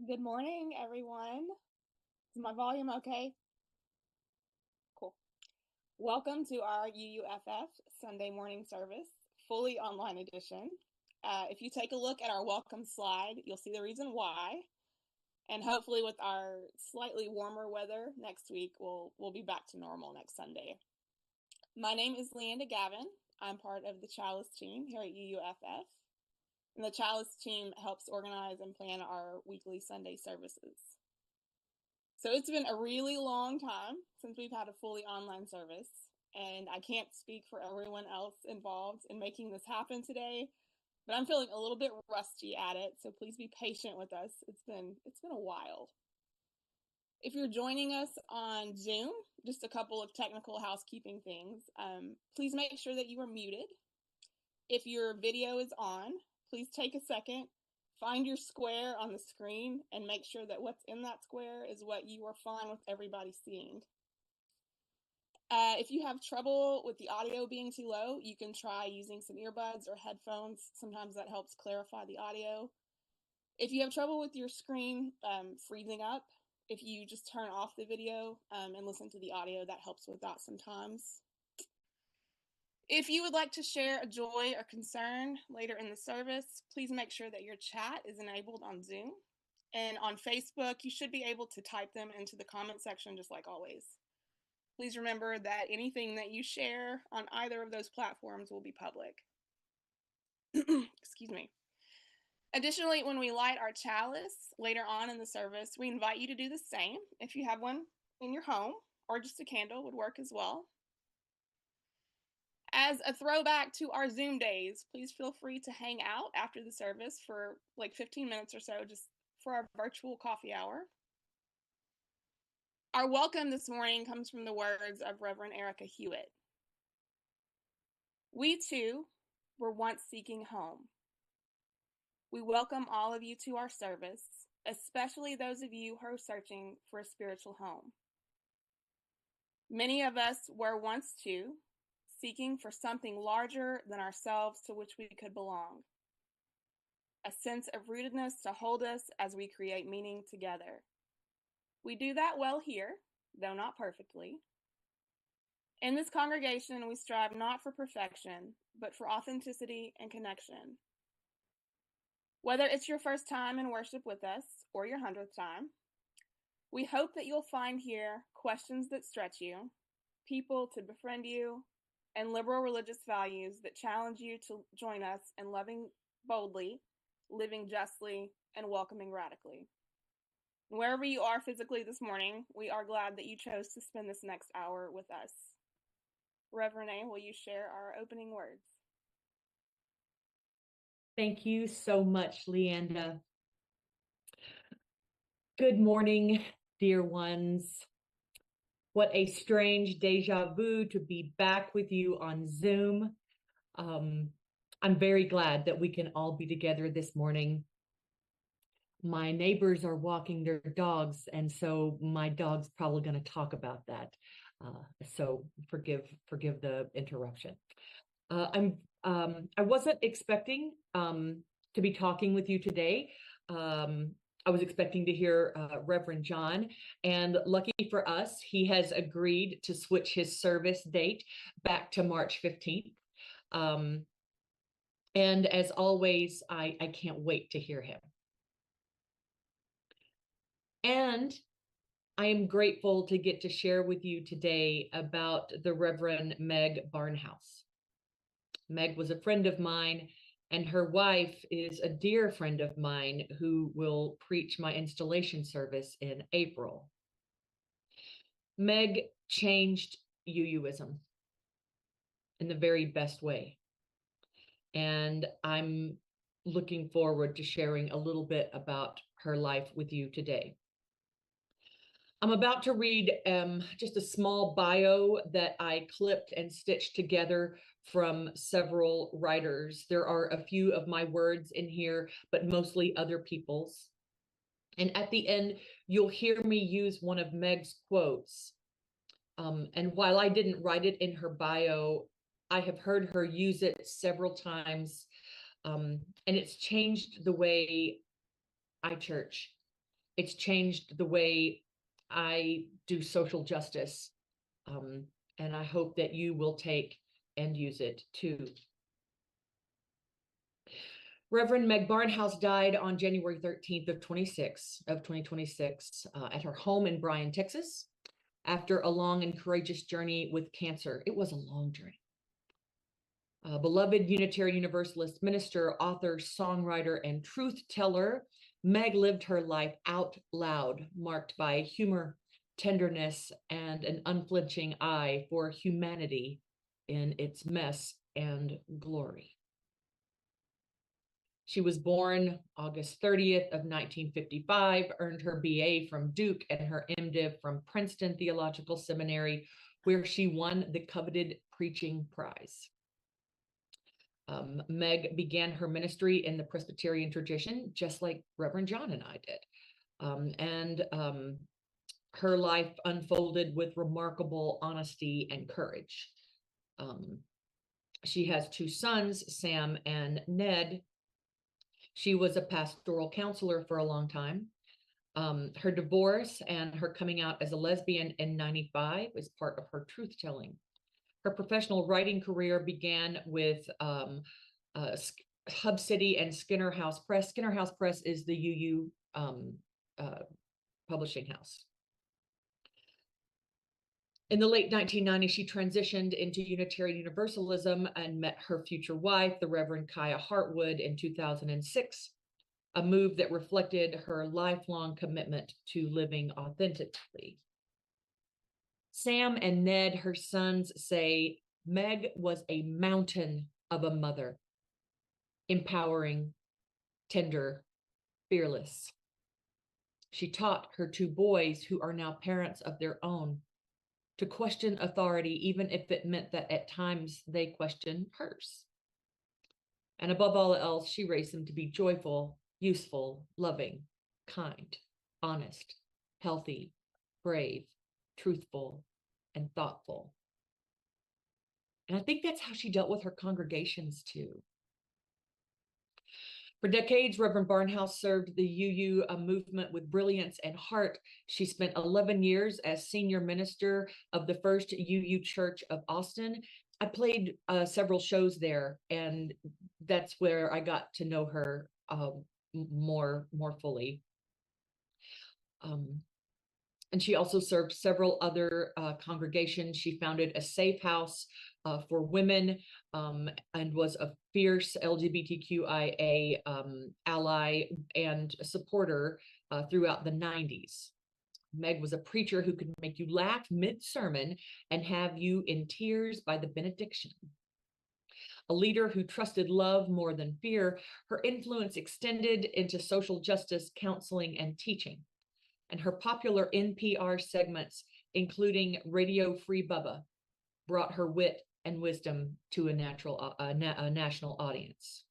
Good morning, everyone. Is my volume okay? Cool. Welcome to our UUFF Sunday morning service, fully online edition. If you take a look at our welcome slide, you'll see the reason why. And hopefully with our slightly warmer weather next week, we'll be back to normal next Sunday. My name is Leanda Gavin. I'm part of the Chalice team here at UUFF. And the Chalice team helps organize and plan our weekly Sunday services. So it's been a really long time since we've had a fully online service, and I can't speak for everyone else involved in making this happen today, but I'm feeling a little bit rusty at it, so please be patient with us. It's been a while. If you're joining us on Zoom, just a couple of technical housekeeping things. Please make sure that you are muted. If your video is on, please take a second, find your square on the screen, and make sure that what's in that square is what you are fine with everybody seeing. If you have trouble with the audio being too low, you can try using some earbuds or headphones. Sometimes that helps clarify the audio. If you have trouble with your screen freezing up, if you just turn off the video and listen to the audio, that helps with that sometimes. If you would like to share a joy or concern later in the service, please make sure that your chat is enabled on Zoom. And on Facebook, you should be able to type them into the comment section just like always. Please remember that anything that you share on either of those platforms will be public. Excuse me. Additionally, when we light our chalice later on in the service, we invite you to do the same. If you have one in your home, or just a candle would work as well. As a throwback to our Zoom days, please feel free to hang out after the service for like 15 minutes or so, just for our virtual coffee hour. Our welcome this morning comes from the words of Reverend Erica Hewitt. We too were once seeking home. We welcome all of you to our service, especially those of you who are searching for a spiritual home. Many of us were once too, seeking for something larger than ourselves to which we could belong. A sense of rootedness to hold us as we create meaning together. We do that well here, though not perfectly. In this congregation, we strive not for perfection, but for authenticity and connection. Whether it's your first time in worship with us or your 100th time, we hope that you'll find here questions that stretch you, people to befriend you, and liberal religious values that challenge you to join us in loving boldly, living justly, and welcoming radically. Wherever you are physically this morning, we are glad that you chose to spend this next hour with us. Reverend Renée, will you share our opening words? Thank you so much, Leanda. Good morning, dear ones. What a strange deja vu to be back with you on Zoom. I'm very glad that we can all be together this morning. My neighbors are walking their dogs, and so my dog's probably going to talk about that. So forgive the interruption. I wasn't expecting to be talking with you today. I was expecting to hear Reverend John, and lucky for us, he has agreed to switch his service date back to March 15th. And as always, I can't wait to hear him. And I am grateful to get to share with you today about the Reverend Meg Barnhouse. Meg was a friend of mine, and her wife is a dear friend of mine who will preach my installation service in April. Meg changed UUism in the very best way. And I'm looking forward to sharing a little bit about her life with you today. I'm about to read just a small bio that I clipped and stitched together from several writers. There are a few of my words in here, but mostly other people's. And at the end, you'll hear me use one of Meg's quotes. And while I didn't write it in her bio, I have heard her use it several times, and it's changed the way I church. It's changed the way I do social justice. And I hope that you will take and use it too. Reverend Meg Barnhouse died on January 13th of 2026 at her home in Bryan, Texas, after a long and courageous journey with cancer. It was a long journey. Beloved Unitarian Universalist minister, author, songwriter, and truth teller, Meg lived her life out loud, marked by humor, tenderness, and an unflinching eye for humanity in its mess and glory. She was born August 30th of 1955, earned her BA from Duke and her MDiv from Princeton Theological Seminary, where she won the coveted preaching prize. Meg began her ministry in the Presbyterian tradition, just like Reverend John and I did. Her life unfolded with remarkable honesty and courage. She has two sons, Sam and Ned. She was a pastoral counselor for a long time. Her divorce and her coming out as a lesbian in '95 is part of her truth telling. Her professional writing career began with Hub City and Skinner House Press. Skinner House Press is the UU publishing house. In the late 1990s, she transitioned into Unitarian Universalism and met her future wife, the Reverend Kaya Hartwood, in 2006, a move that reflected her lifelong commitment to living authentically. Sam and Ned, her sons, say Meg was a mountain of a mother, empowering, tender, fearless. She taught her two boys, who are now parents of their own, to question authority, even if it meant that at times they questioned hers. And above all else, she raised them to be joyful, useful, loving, kind, honest, healthy, brave, truthful, and thoughtful. And I think that's how she dealt with her congregations too. For decades, Reverend Barnhouse served the UU movement with brilliance and heart. She spent 11 years as senior minister of the First UU Church of Austin. I played several shows there, and that's where I got to know her more fully. And she also served several other congregations. She founded a safe house for women and was a fierce LGBTQIA ally and supporter throughout the 90s. Meg was a preacher who could make you laugh mid-sermon and have you in tears by the benediction. A leader who trusted love more than fear, her influence extended into social justice, counseling, and teaching. And her popular NPR segments, including Radio Free Bubba, brought her wit and wisdom to a national audience.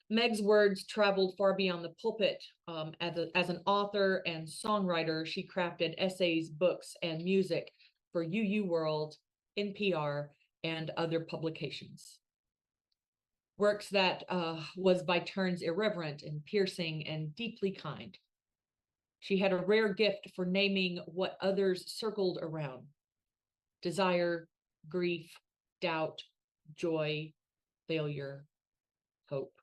Meg's words traveled far beyond the pulpit. As an author and songwriter, she crafted essays, books, and music for UU World, NPR, and other publications. Works that was by turns irreverent and piercing and deeply kind. She had a rare gift for naming what others circled around: desire, grief, doubt, joy, failure, hope.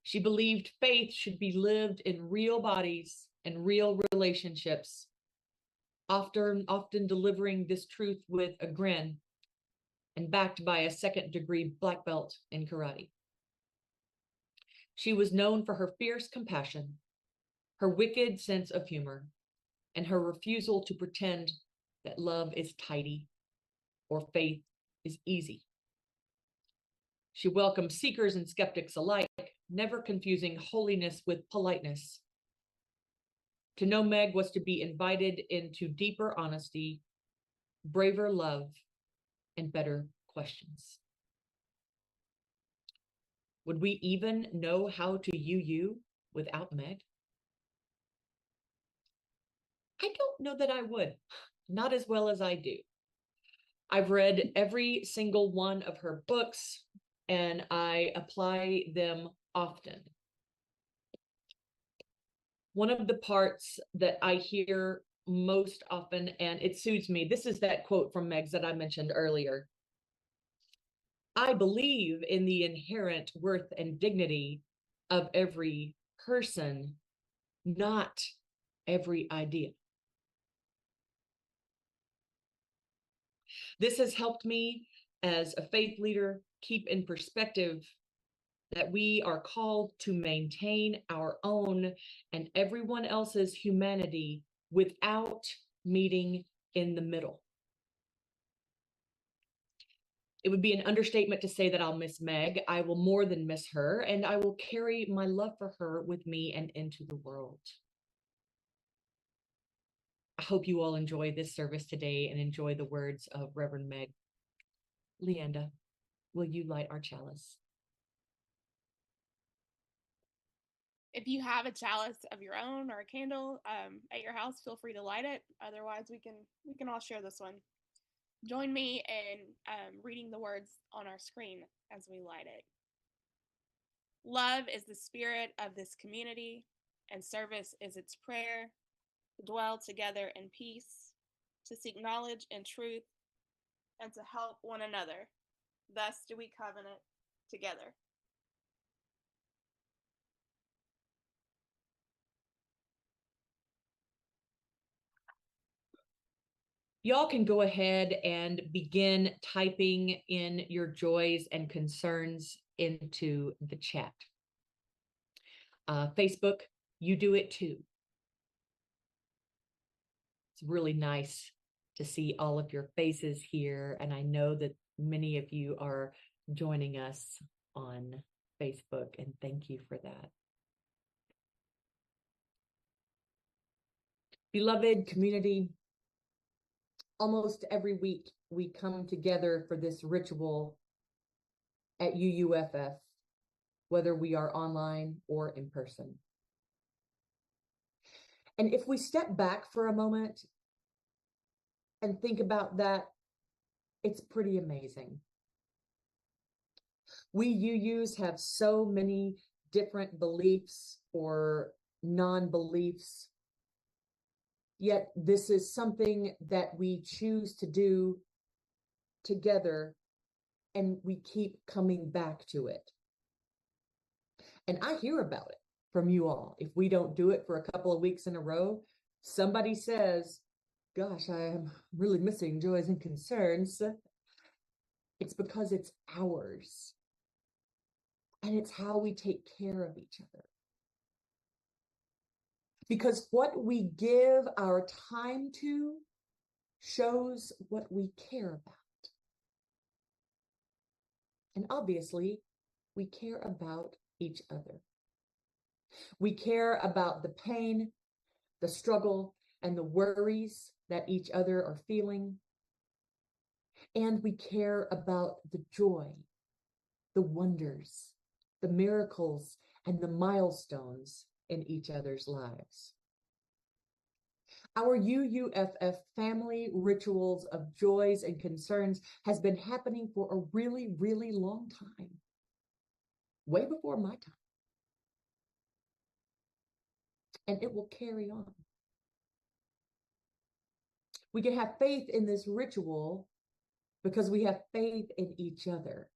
She believed faith should be lived in real bodies and real relationships, often delivering this truth with a grin and backed by a second-degree black belt in karate. She was known for her fierce compassion, her wicked sense of humor, and her refusal to pretend that love is tidy or faith is easy. She welcomed seekers and skeptics alike, never confusing holiness with politeness. To know Meg was to be invited into deeper honesty, braver love, and better questions. Would we even know how to UU without Meg? I don't know that I would, not as well as I do. I've read every single one of her books, and I apply them often. One of the parts that I hear most often, and it suits me, this is that quote from Meg's that I mentioned earlier. I believe in the inherent worth and dignity of every person, not every idea. This has helped me as a faith leader keep in perspective that we are called to maintain our own and everyone else's humanity without meeting in the middle. It would be an understatement to say that I'll miss Meg. I will more than miss her, and I will carry my love for her with me and into the world. I hope you all enjoy this service today and enjoy the words of Reverend Meg. Leanda, will you light our chalice? If you have a chalice of your own or a candle at your house, feel free to light it. Otherwise, we can all share this one. Join me in reading the words on our screen as we light it. Love is the spirit of this community, and service is its prayer, to dwell together in peace, to seek knowledge and truth, and to help one another. Thus do we covenant together. Y'all can go ahead and begin typing in your joys and concerns into the chat. Facebook, you do it too. It's really nice to see all of your faces here, and I know that many of you are joining us on Facebook, and thank you for that. Beloved community, almost every week we come together for this ritual at UUFF, whether we are online or in person. And if we step back for a moment and think about that, it's pretty amazing. We UUs have so many different beliefs or non-beliefs, yet this is something that we choose to do together, and we keep coming back to it. And I hear about it from you all. If we don't do it for a couple of weeks in a row, somebody says, gosh, I am really missing joys and concerns. It's because it's ours. And it's how we take care of each other. Because what we give our time to shows what we care about. And obviously, we care about each other. We care about the pain, the struggle, and the worries that each other are feeling. And we care about the joy, the wonders, the miracles, and the milestones in each other's lives. Our UUFF family rituals of joys and concerns has been happening for a really, really long time, way before my time. And it will carry on. We can have faith in this ritual because we have faith in each other.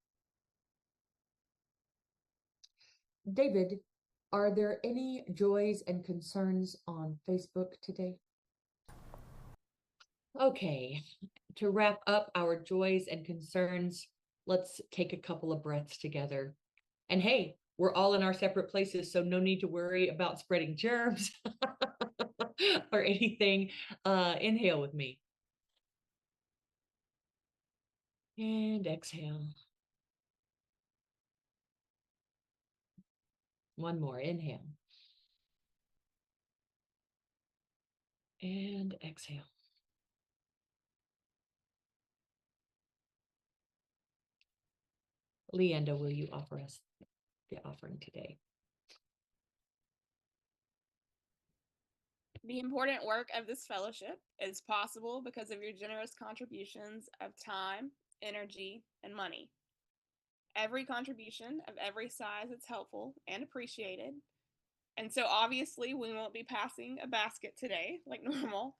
David, are there any joys and concerns on Facebook today? Okay, to wrap up our joys and concerns, let's take a couple of breaths together. And hey, we're all in our separate places, so no need to worry about spreading germs or anything. Inhale with me. And exhale. One more, inhale. And exhale. Leanda, will you offer us the offering today? The important work of this fellowship is possible because of your generous contributions of time, energy, and money. Every contribution of every size is helpful and appreciated, And so obviously we won't be passing a basket today like normal.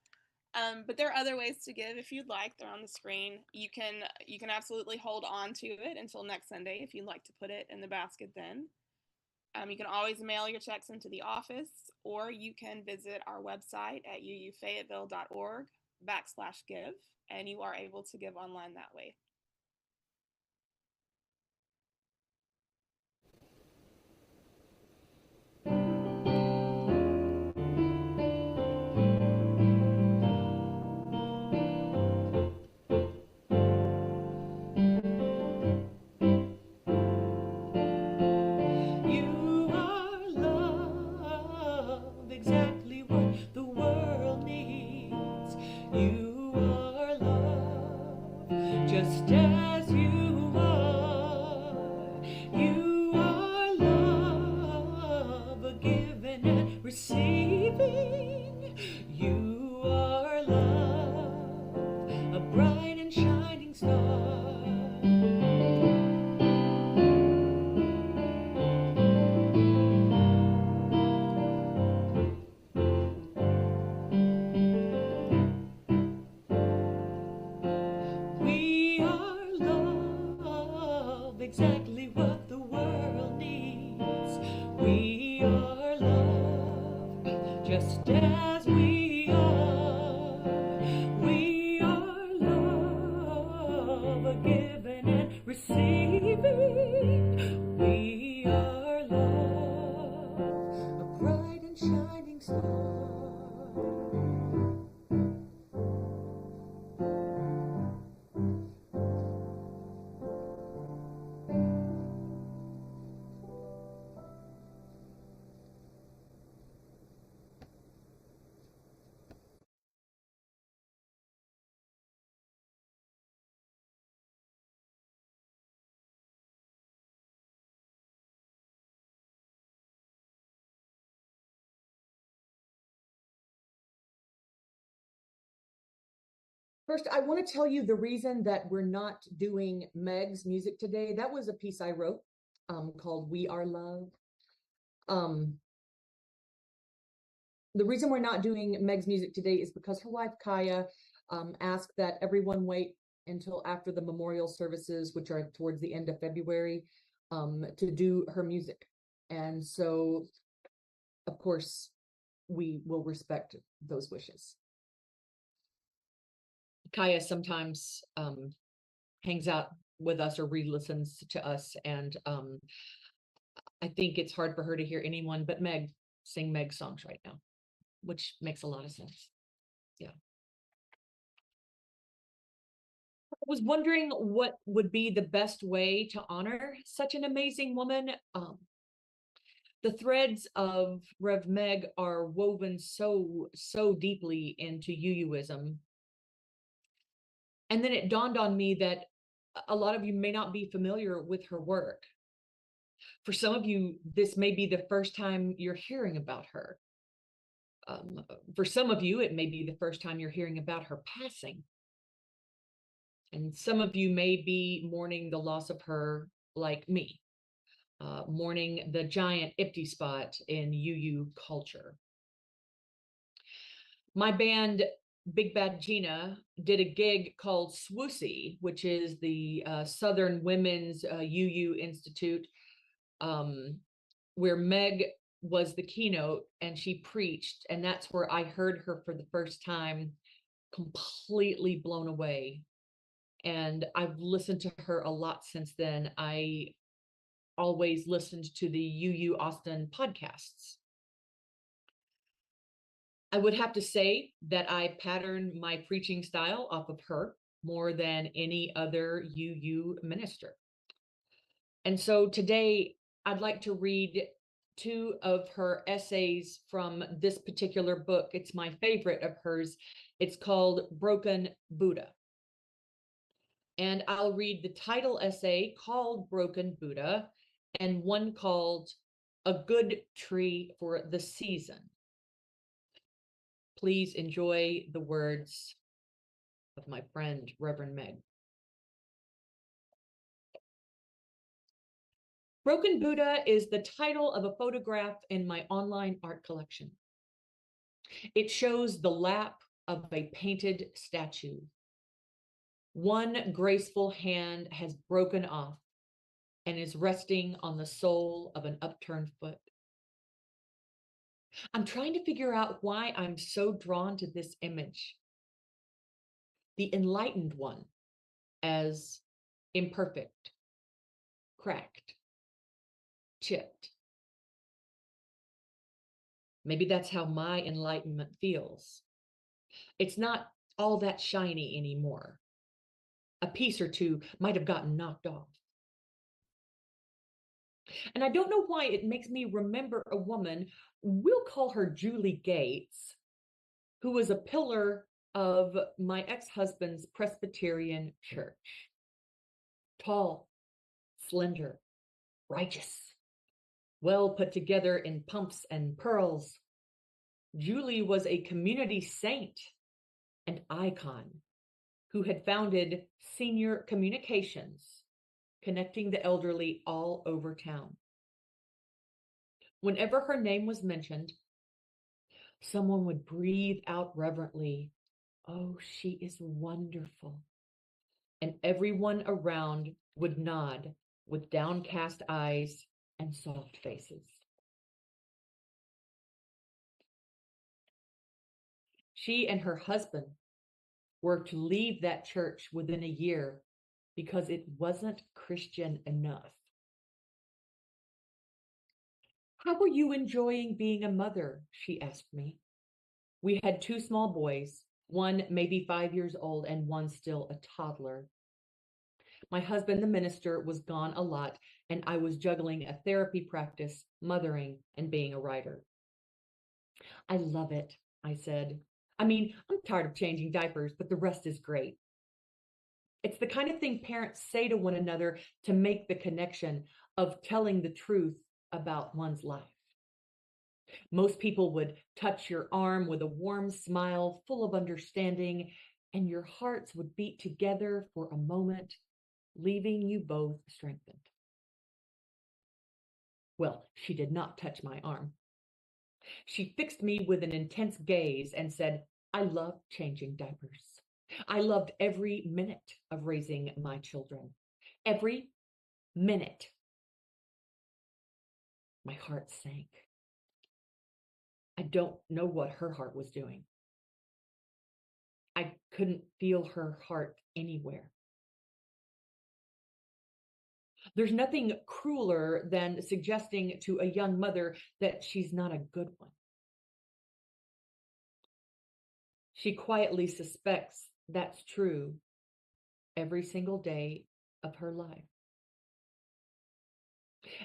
But there are other ways to give if you'd like. They're on the screen. You can absolutely hold on to it until next Sunday if you'd like to put it in the basket then. You can always mail your checks into the office, or you can visit our website at uufayetteville.org/give, and you are able to give online that way. You are love, exactly what the world needs. You are love, just as you are. You are love, a giving and receiving. You are love, a bright and shining star. We are love, exactly what the world needs. We are love, just as we are. We are love, a giving and receiving. We are love, a bright and shining star. First, I want to tell you the reason that we're not doing Meg's music today. That was a piece I wrote called We Are Love. The reason we're not doing Meg's music today is because her wife, Kaya, asked that everyone wait until after the memorial services, which are towards the end of February, to do her music. And so, of course, we will respect those wishes. Kaya sometimes hangs out with us or re-listens to us, and I think it's hard for her to hear anyone but Meg sing Meg's songs right now, which makes a lot of sense. Yeah. I was wondering what would be the best way to honor such an amazing woman. The threads of Rev Meg are woven so deeply into UUism. And then it dawned on me that a lot of you may not be familiar with her work. For some of you, this may be the first time you're hearing about her. For some of you, it may be the first time you're hearing about her passing. And some of you may be mourning the loss of her like me, mourning the giant empty spot in UU culture. My band, Big Bad Gina, did a gig called SWOOSY, which is the Southern Women's UU Institute, where Meg was the keynote and she preached. And that's where I heard her for the first time, completely blown away. And I've listened to her a lot since then. I always listened to the UU Austin podcasts. I would have to say that I pattern my preaching style off of her more than any other UU minister. And so today I'd like to read two of her essays from this particular book. It's my favorite of hers. It's called Broken Buddha. And I'll read the title essay called Broken Buddha and one called A Good Tree for the Season. Please enjoy the words of my friend, Reverend Meg. Broken Buddha is the title of a photograph in my online art collection. It shows the lap of a painted statue. One graceful hand has broken off and is resting on the sole of an upturned foot. I'm trying to figure out why I'm so drawn to this image. The enlightened one as imperfect, cracked, chipped. Maybe that's how my enlightenment feels. It's not all that shiny anymore. A piece or two might have gotten knocked off. And I don't know why it makes me remember a woman, we'll call her Julie Gates, who was a pillar of my ex-husband's Presbyterian church. Tall, slender, righteous, well put together in pumps and pearls. Julie was a community saint and icon who had founded Senior Communications, connecting the elderly all over town. Whenever her name was mentioned, someone would breathe out reverently, "Oh, she is wonderful." And everyone around would nod with downcast eyes and soft faces. She and her husband were to leave that church within a year because it wasn't Christian enough. "How are you enjoying being a mother?" she asked me. We had two small boys, one maybe 5 years old and one still a toddler. My husband, the minister, was gone a lot, and I was juggling a therapy practice, mothering, and being a writer. "I love it," I said. "I mean, I'm tired of changing diapers, but the rest is great." It's the kind of thing parents say to one another to make the connection of telling the truth about one's life. Most people would touch your arm with a warm smile, full of understanding, and your hearts would beat together for a moment, leaving you both strengthened. Well, she did not touch my arm. She fixed me with an intense gaze and said, "I love changing diapers. I loved every minute of raising my children. Every minute." My heart sank. I don't know what her heart was doing. I couldn't feel her heart anywhere. There's nothing crueler than suggesting to a young mother that she's not a good one. She quietly suspects that's true every single day of her life.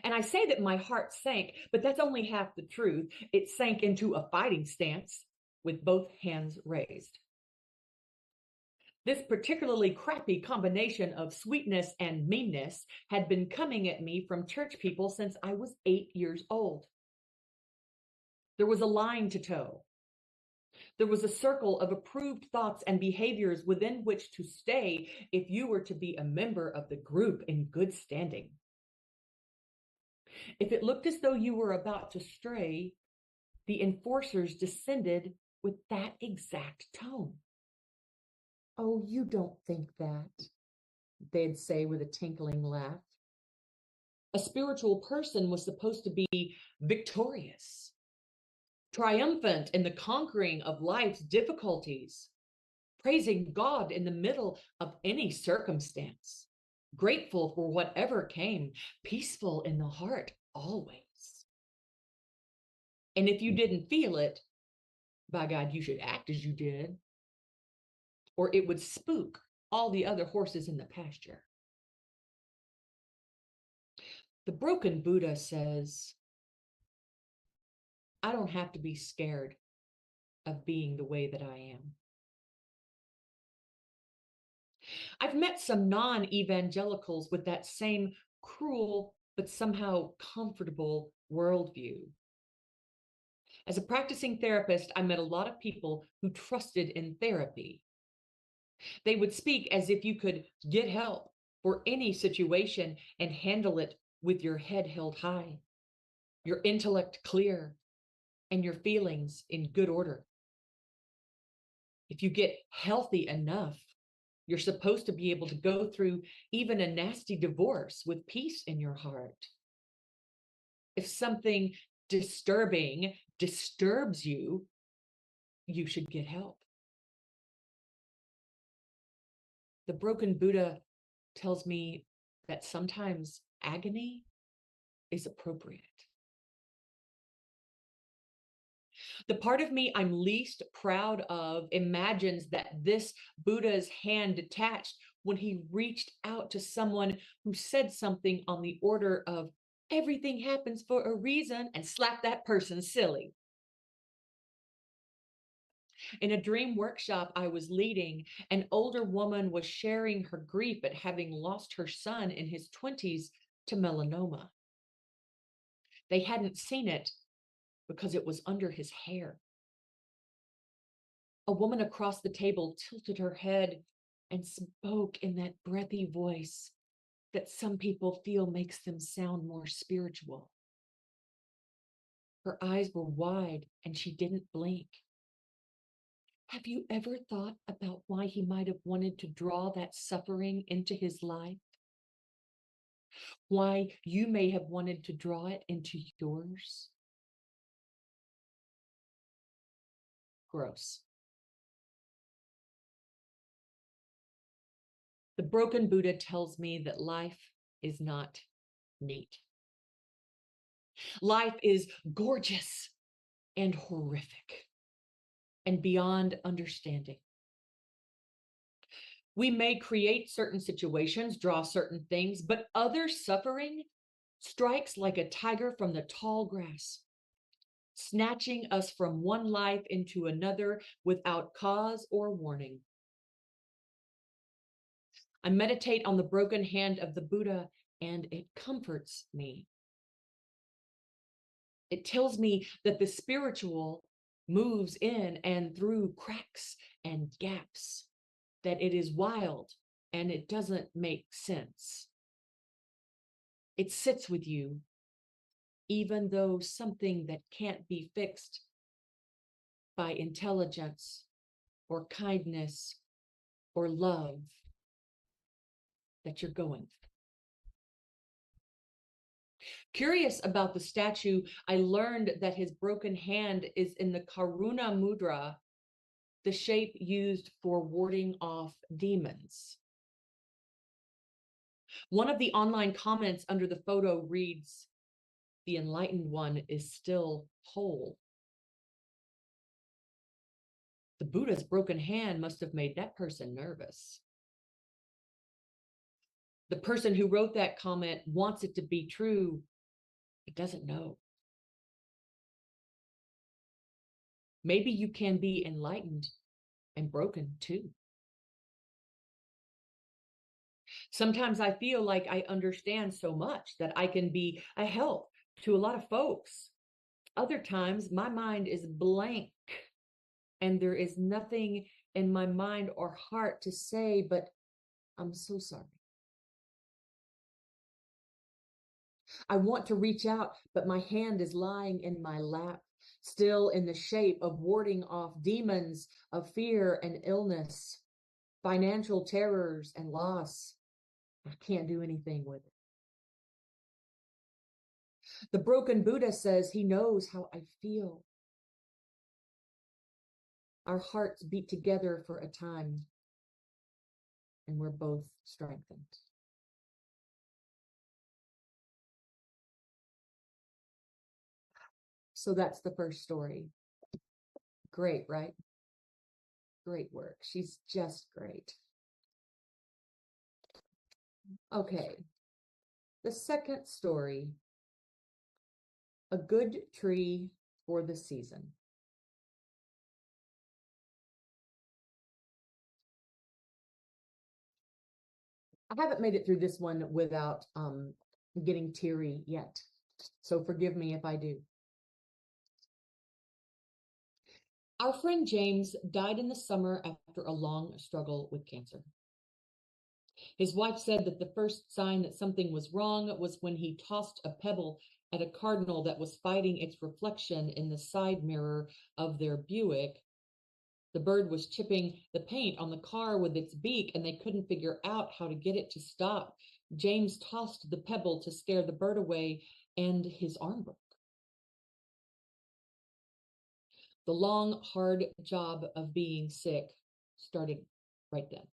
And I say that my heart sank, but that's only half the truth. It sank into a fighting stance with both hands raised. This particularly crappy combination of sweetness and meanness had been coming at me from church people since I was 8 years old. There was a line to toe. There was a circle of approved thoughts and behaviors within which to stay if you were to be a member of the group in good standing. If it looked as though you were about to stray, the enforcers descended with that exact tone. "Oh, you don't think that," they'd say with a tinkling laugh. A spiritual person was supposed to be victorious, triumphant in the conquering of life's difficulties, praising God in the middle of any circumstance, grateful for whatever came, peaceful in the heart always. And if you didn't feel it, by God, you should act as you did, or it would spook all the other horses in the pasture. The broken Buddha says, I don't have to be scared of being the way that I am. I've met some non-evangelicals with that same cruel but somehow comfortable worldview. As a practicing therapist, I met a lot of people who trusted in therapy. They would speak as if you could get help for any situation and handle it with your head held high, your intellect clear, and your feelings in good order. If you get healthy enough, you're supposed to be able to go through even a nasty divorce with peace in your heart. If something disturbing disturbs you, you should get help. The broken Buddha tells me that sometimes agony is appropriate. The part of me I'm least proud of imagines that this Buddha's hand detached when he reached out to someone who said something on the order of, everything happens for a reason, and slapped that person silly. In a dream workshop I was leading, an older woman was sharing her grief at having lost her son in his 20s to melanoma. They hadn't seen it because it was under his hair. A woman across the table tilted her head and spoke in that breathy voice that some people feel makes them sound more spiritual. Her eyes were wide and she didn't blink. Have you ever thought about why he might have wanted to draw that suffering into his life? Why you may have wanted to draw it into yours? Gross. The broken Buddha tells me that life is not neat. Life is gorgeous and horrific and beyond understanding. We may create certain situations, draw certain things, but other suffering strikes like a tiger from the tall grass, snatching us from one life into another without cause or warning. I meditate on the broken hand of the Buddha, and it comforts me. It tells me that the spiritual moves in and through cracks and gaps, that it is wild and it doesn't make sense. It sits with you, even though something that can't be fixed by intelligence or kindness or love that you're going through. Curious about the statue, I learned that his broken hand is in the Karuna Mudra, the shape used for warding off demons. One of the online comments under the photo reads, "The enlightened one is still whole." The Buddha's broken hand must have made that person nervous. The person who wrote that comment wants it to be true, but doesn't know. Maybe you can be enlightened and broken too. Sometimes I feel like I understand so much that I can be a help to a lot of folks. Other times my mind is blank and there is nothing in my mind or heart to say, but I'm so sorry. I want to reach out, but my hand is lying in my lap, still in the shape of warding off demons of fear and illness, financial terrors and loss. I can't do anything with it. The broken Buddha says he knows how I feel. Our hearts beat together for a time, and we're both strengthened. So that's the first story. Great, right? Great work. She's just great. Okay. The second story, a good tree for the season. I haven't made it through this one without getting teary yet. So forgive me if I do. Our friend James died in the summer after a long struggle with cancer. His wife said that the first sign that something was wrong was when he tossed a pebble at a cardinal that was fighting its reflection in the side mirror of their Buick. The bird was chipping the paint on the car with its beak, and they couldn't figure out how to get it to stop. James tossed the pebble to scare the bird away, and his arm broke. The long, hard job of being sick started right then.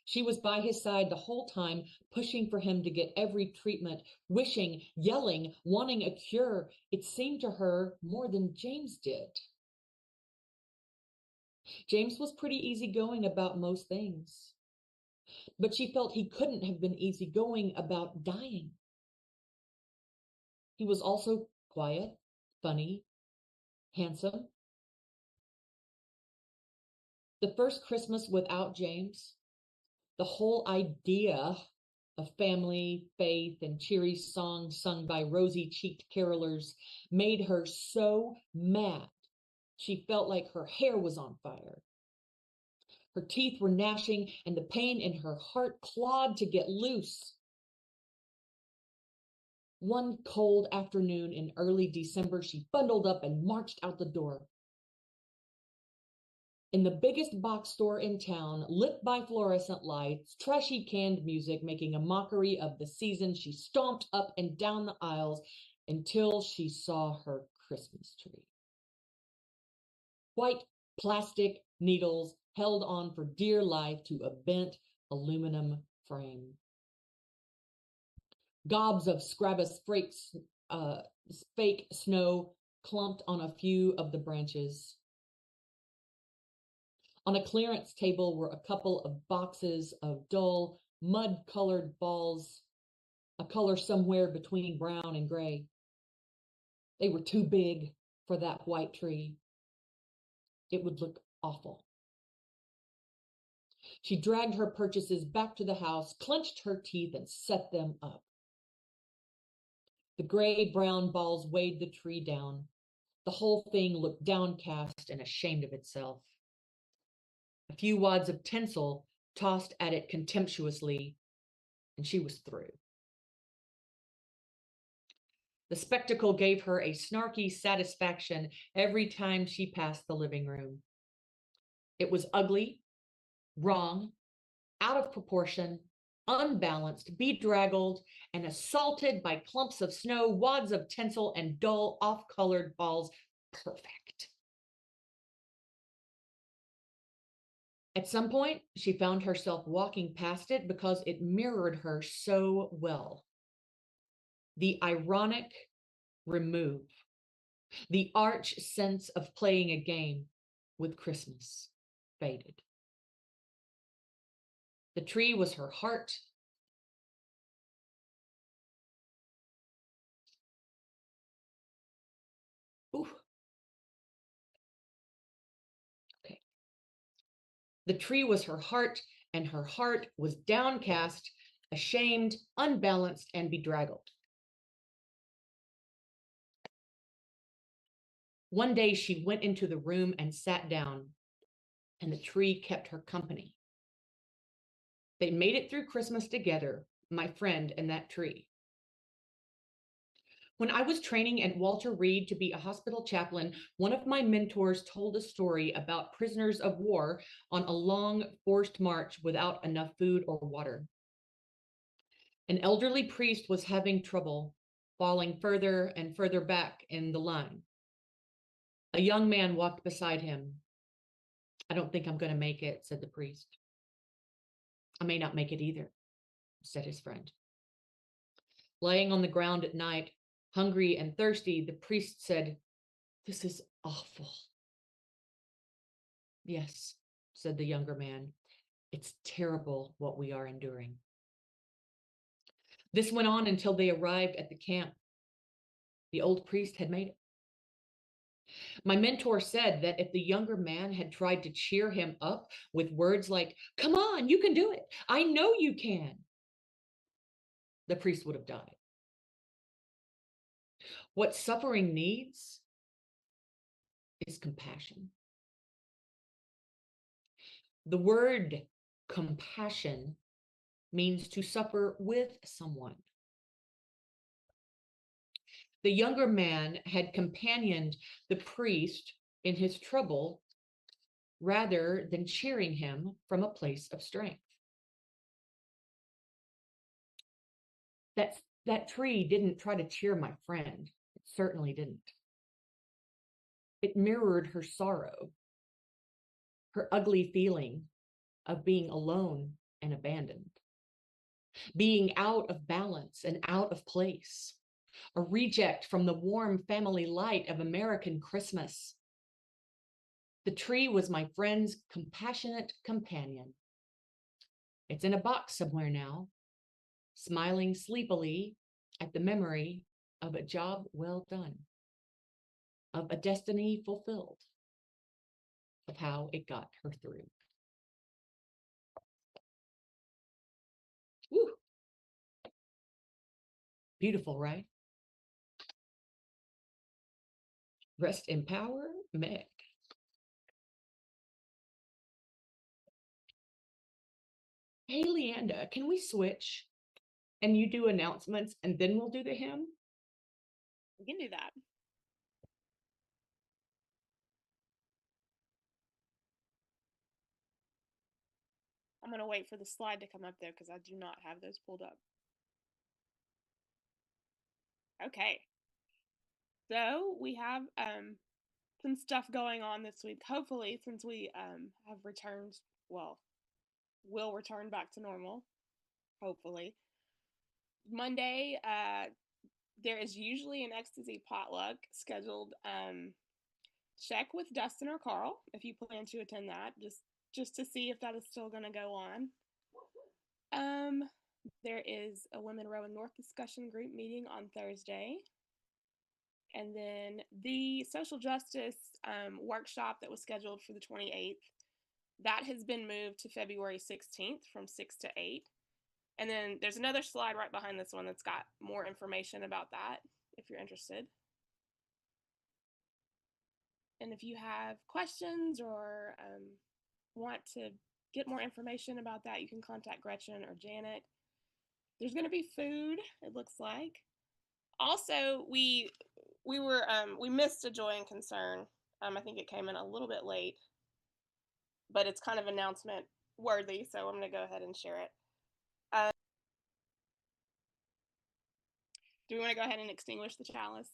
She was by his side the whole time, pushing for him to get every treatment, wishing, yelling, wanting a cure. It seemed to her more than James did. James was pretty easygoing about most things, but she felt he couldn't have been easygoing about dying. He was also quiet, funny, handsome. The first Christmas without James, the whole idea of family, faith, and cheery songs sung by rosy-cheeked carolers made her so mad. She felt like her hair was on fire. Her teeth were gnashing, and the pain in her heart clawed to get loose. One cold afternoon in early December, she bundled up and marched out the door. In the biggest box store in town, lit by fluorescent lights, trashy canned music making a mockery of the season, she stomped up and down the aisles until she saw her Christmas tree. White plastic needles held on for dear life to a bent aluminum frame. Gobs of Scrabus fake snow clumped on a few of the branches. On a clearance table were a couple of boxes of dull, mud-colored balls, a color somewhere between brown and gray. They were too big for that white tree. It would look awful. She dragged her purchases back to the house, clenched her teeth, and set them up. The gray-brown balls weighed the tree down. The whole thing looked downcast and ashamed of itself. A few wads of tinsel tossed at it contemptuously, and she was through. The spectacle gave her a snarky satisfaction every time she passed the living room. It was ugly, wrong, out of proportion, unbalanced, bedraggled, and assaulted by clumps of snow, wads of tinsel, and dull, off-colored balls. Perfect. At some point, she found herself walking past it because it mirrored her so well. The ironic remove, the arch sense of playing a game with Christmas faded. The tree was her heart. Ooh. Okay. The tree was her heart, and her heart was downcast, ashamed, unbalanced, and bedraggled. One day she went into the room and sat down, and the tree kept her company. They made it through Christmas together, my friend and that tree. When I was training at Walter Reed to be a hospital chaplain, one of my mentors told a story about prisoners of war on a long forced march without enough food or water. An elderly priest was having trouble, falling further and further back in the line. A young man walked beside him. "I don't think I'm going to make it," said the priest. "I may not make it either," said his friend. Laying on the ground at night, hungry and thirsty, the priest said, "This is awful." "Yes," said the younger man, "it's terrible what we are enduring." This went on until they arrived at the camp. The old priest had made it. My mentor said that if the younger man had tried to cheer him up with words like, "Come on, you can do it. I know you can," the priest would have died. What suffering needs is compassion. The word compassion means to suffer with someone. The younger man had companioned the priest in his trouble rather than cheering him from a place of strength. That tree didn't try to cheer my friend. It certainly didn't. It mirrored her sorrow, her ugly feeling of being alone and abandoned, being out of balance and out of place, a reject from the warm family light of American Christmas. The tree was my friend's compassionate companion. It's in a box somewhere now, smiling sleepily at the memory of a job well done, of a destiny fulfilled, of how it got her through. Woo. Beautiful, right? Rest in power, Meg. Hey, Leanda, can we switch and you do announcements and then we'll do the hymn? We can do that. I'm going to wait for the slide to come up there because I do not have those pulled up. Okay. So we have some stuff going on this week. Hopefully, since we have returned, well, will return back to normal. Hopefully. Monday, there is usually an ecstasy potluck scheduled. Check with Dustin or Carl if you plan to attend that, just to see if that is still going to go on. There is a Women Rowing North discussion group meeting on Thursday. And then the social justice workshop that was scheduled for the 28th, that has been moved to February 16th from 6 to 8. And then there's another slide right behind this one that's got more information about that, if you're interested. And if you have questions or want to get more information about that, you can contact Gretchen or Janet. There's going to be food, it looks like. Also, we missed a Joy and Concern. I think it came in a little bit late, but it's kind of announcement worthy, so I'm going to go ahead and share it. Do we want to go ahead and extinguish the chalice?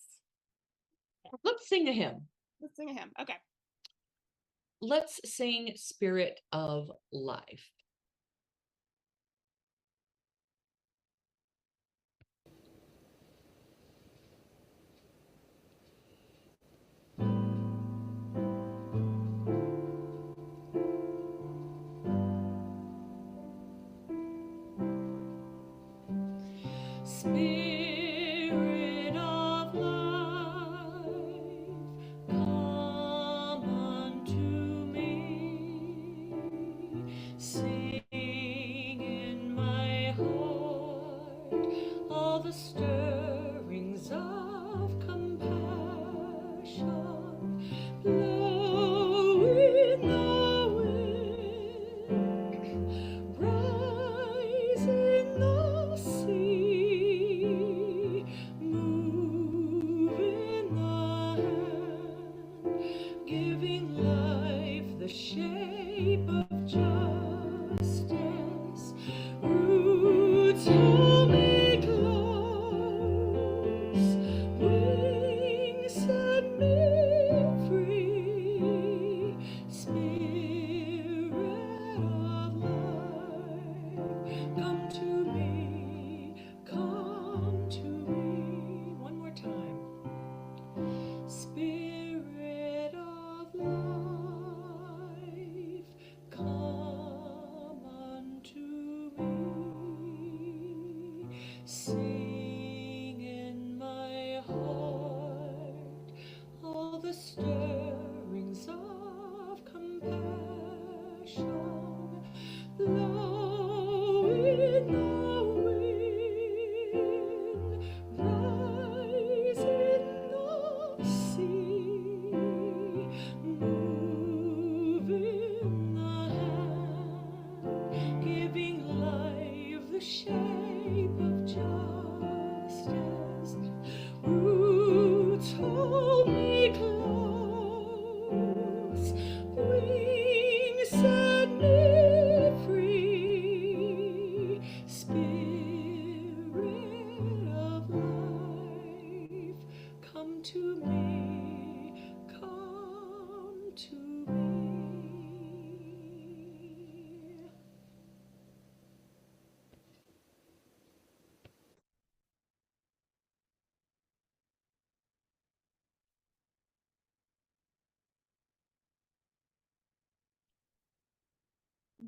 Let's sing a hymn. Let's sing a hymn. Okay. Let's sing Spirit of Life. Spirit of life, come unto me. Sing in my heart all the stirrings of compassion. Blow in the wind, rise in the sea, move in the hand, giving life the shape of justice. Roots hold me close, wings set me free. Spirit of life, come to me, come to me. One more time. Spirit of life, come unto me. Sing in my heart all the stirrings of compassion. Blow in the wind, rise in the sea, move in the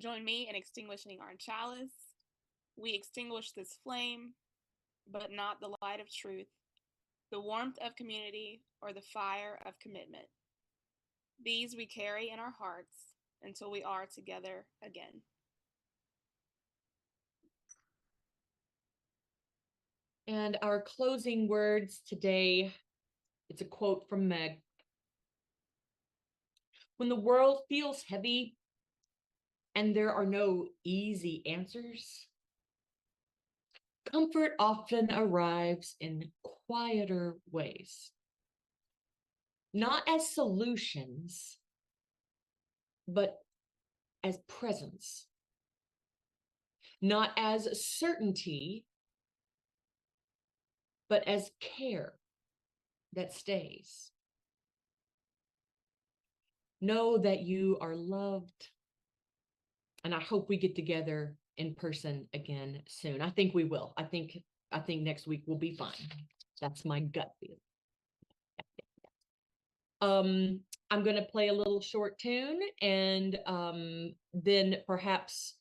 Join me in extinguishing our chalice. We extinguish this flame, but not the light of truth, the warmth of community, or the fire of commitment. These we carry in our hearts until we are together again. And our closing words today, it's a quote from Meg. When the world feels heavy and there are no easy answers, comfort often arrives in quieter ways. Not as solutions, but as presence. Not as certainty, but as care that stays. Know that you are loved, and I hope we get together in person again soon. I think we will. I think next week will be fine. That's my gut feeling. I'm going to play a little short tune, and then perhaps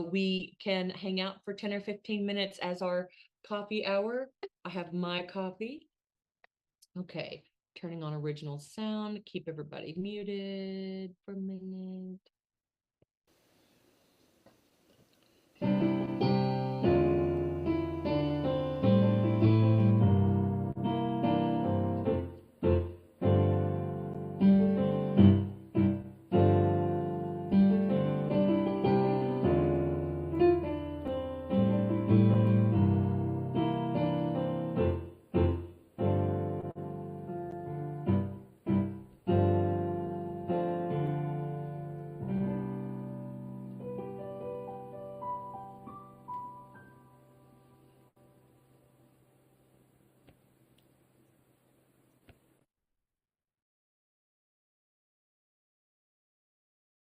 we can hang out for 10 or 15 minutes as our coffee hour. I have my coffee. Okay, turning on original sound. Keep everybody muted for a minute.